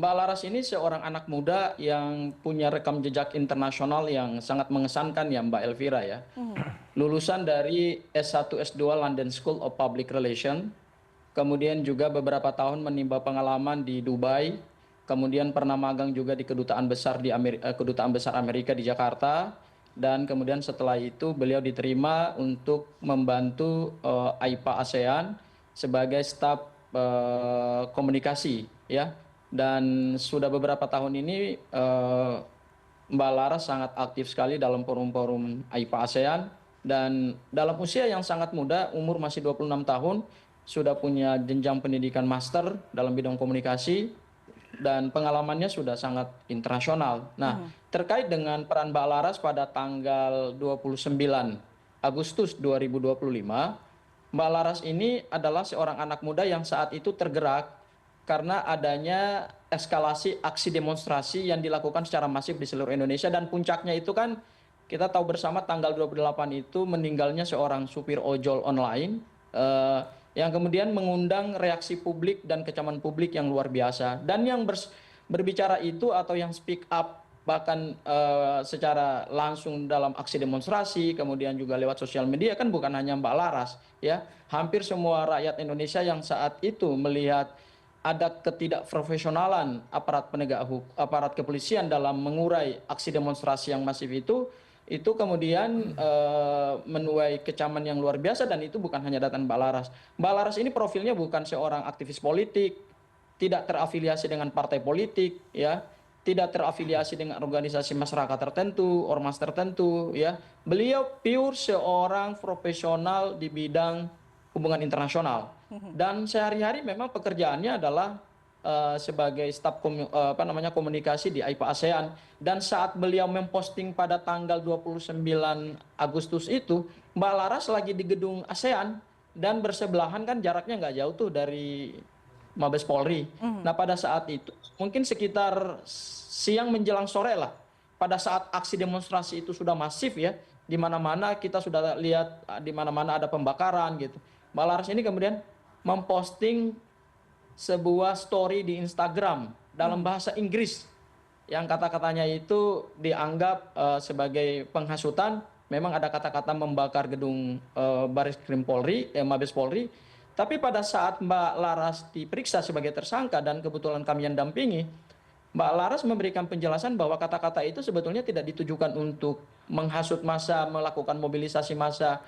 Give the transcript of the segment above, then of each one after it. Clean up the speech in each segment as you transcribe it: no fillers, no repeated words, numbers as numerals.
Mbak Laras ini seorang anak muda yang punya rekam jejak internasional yang sangat mengesankan ya Mbak Elvira ya. Mhm. Lulusan dari S1 S2 London School of Public Relations, kemudian juga beberapa tahun menimba pengalaman di Dubai, kemudian pernah magang juga di Kedutaan Besar Amerika di Jakarta, dan kemudian setelah itu beliau diterima untuk membantu AIPA ASEAN sebagai staf komunikasi ya. Dan sudah beberapa tahun ini Mbak Laras sangat aktif sekali dalam forum-forum AIPA ASEAN, dan dalam usia yang sangat muda, umur masih 26 tahun, sudah punya jenjang pendidikan master dalam bidang komunikasi dan pengalamannya sudah sangat internasional. Nah, Mhm. terkait dengan peran Mbak Laras pada tanggal 29 Agustus 2025, Mbak Laras ini adalah seorang anak muda yang saat itu tergerak karena adanya eskalasi aksi demonstrasi yang dilakukan secara masif di seluruh Indonesia, dan puncaknya itu kan kita tahu bersama tanggal 28 itu meninggalnya seorang supir ojol online eh, yang kemudian mengundang reaksi publik dan kecaman publik yang luar biasa. Dan yang berbicara itu atau yang speak up bahkan secara langsung dalam aksi demonstrasi, kemudian juga lewat sosial media, kan bukan hanya Mbak Laras ya. Hampir semua rakyat Indonesia yang saat itu melihat ada ketidakprofesionalan aparat kepolisian dalam mengurai aksi demonstrasi yang masif itu kemudian menuai kecaman yang luar biasa. Dan itu bukan hanya datang Mbak Laras. Mbak Laras ini profilnya bukan seorang aktivis politik, tidak terafiliasi dengan partai politik ya, tidak terafiliasi dengan organisasi masyarakat tertentu, ormas tertentu ya. Beliau pure seorang profesional di bidang hubungan internasional, dan sehari-hari memang pekerjaannya adalah sebagai staf komunikasi di AIPA ASEAN. Dan saat beliau memposting pada tanggal 29 Agustus itu, Mbak Laras lagi di gedung ASEAN, dan bersebelahan kan jaraknya nggak jauh tuh dari Mabes Polri. Mhm. Nah, pada saat itu mungkin sekitar siang menjelang sore lah, pada saat aksi demonstrasi itu sudah masif ya, di mana-mana kita sudah lihat, di mana-mana ada pembakaran gitu. Mbak Laras ini kemudian memposting sebuah story di Instagram dalam bahasa Inggris yang kata-katanya itu dianggap sebagai penghasutan. Memang ada kata-kata membakar gedung Baris Krim Polri, Mabes Polri. Tapi pada saat Mbak Laras diperiksa sebagai tersangka dan kebetulan kami yang dampingi, Mbak Laras memberikan penjelasan bahwa kata-kata itu sebetulnya tidak ditujukan untuk menghasut massa, melakukan mobilisasi massa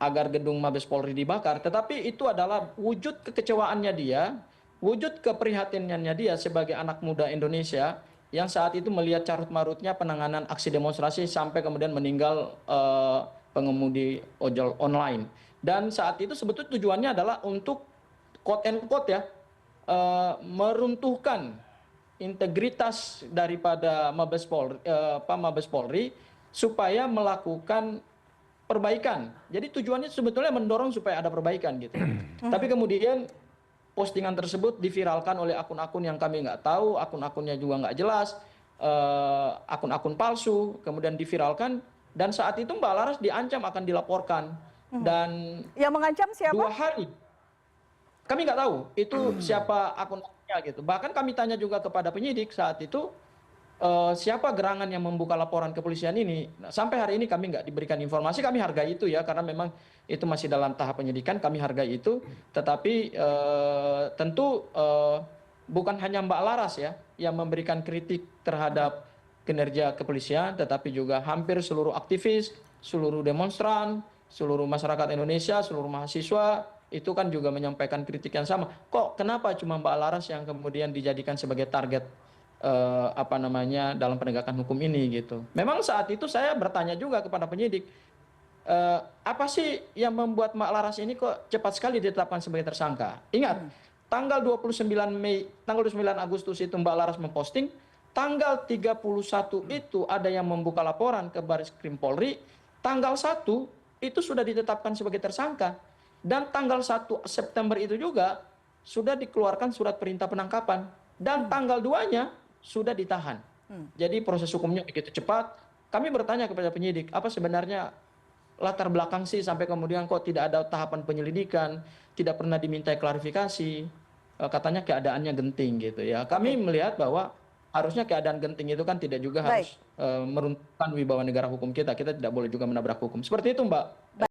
agar gedung Mabes Polri dibakar, tetapi itu adalah wujud kekecewaannya dia, wujud keprihatinannya dia sebagai anak muda Indonesia yang saat itu melihat carut marutnya penanganan aksi demonstrasi sampai kemudian meninggal pengemudi ojol online. Dan saat itu sebetulnya tujuannya adalah untuk quote and quote ya, meruntuhkan integritas daripada Mabes Polri supaya melakukan perbaikan. Jadi tujuannya sebetulnya mendorong supaya ada perbaikan gitu. Tapi kemudian postingan tersebut diviralkan oleh akun-akun yang kami nggak tahu, akun-akunnya juga nggak jelas, akun-akun palsu, kemudian diviralkan. Dan saat itu Mbak Laras diancam akan dilaporkan. Mhm. Dan Yang mengancam siapa? 2 hari kami nggak tahu itu siapa akun-akunnya gitu. Bahkan kami tanya juga kepada penyidik saat itu, siapa gerangan yang membuka laporan kepolisian ini. Nah, sampai hari ini kami nggak diberikan informasi. Kami hargai itu ya, karena memang itu masih dalam tahap penyidikan. Kami hargai itu, tetapi tentu bukan hanya Mbak Laras ya yang memberikan kritik terhadap kinerja kepolisian, tetapi juga hampir seluruh aktivis, seluruh demonstran, seluruh masyarakat Indonesia, seluruh mahasiswa itu kan juga menyampaikan kritik yang sama. Kok kenapa cuma Mbak Laras yang kemudian dijadikan sebagai target dalam penegakan hukum ini gitu. Memang saat itu saya bertanya juga kepada penyidik, apa sih yang membuat Mbak Laras ini kok cepat sekali ditetapkan sebagai tersangka? Ingat, tanggal 29 Agustus itu Mbak Laras memposting, tanggal 31 itu ada yang membuka laporan ke Baris Krim Polri, tanggal 1 itu sudah ditetapkan sebagai tersangka, dan tanggal 1 September itu juga sudah dikeluarkan surat perintah penangkapan, dan tanggal 2-nya sudah ditahan. Jadi proses hukumnya begitu cepat. Kami bertanya kepada penyidik, apa sebenarnya latar belakang sih sampai kemudian kok tidak ada tahapan penyelidikan, tidak pernah diminta klarifikasi, katanya keadaannya genting gitu ya. Kami melihat bahwa harusnya keadaan genting itu kan tidak juga Baik. harus meruntuhkan wibawa negara hukum kita. Kita tidak boleh juga menabrak hukum. Seperti itu, Mbak.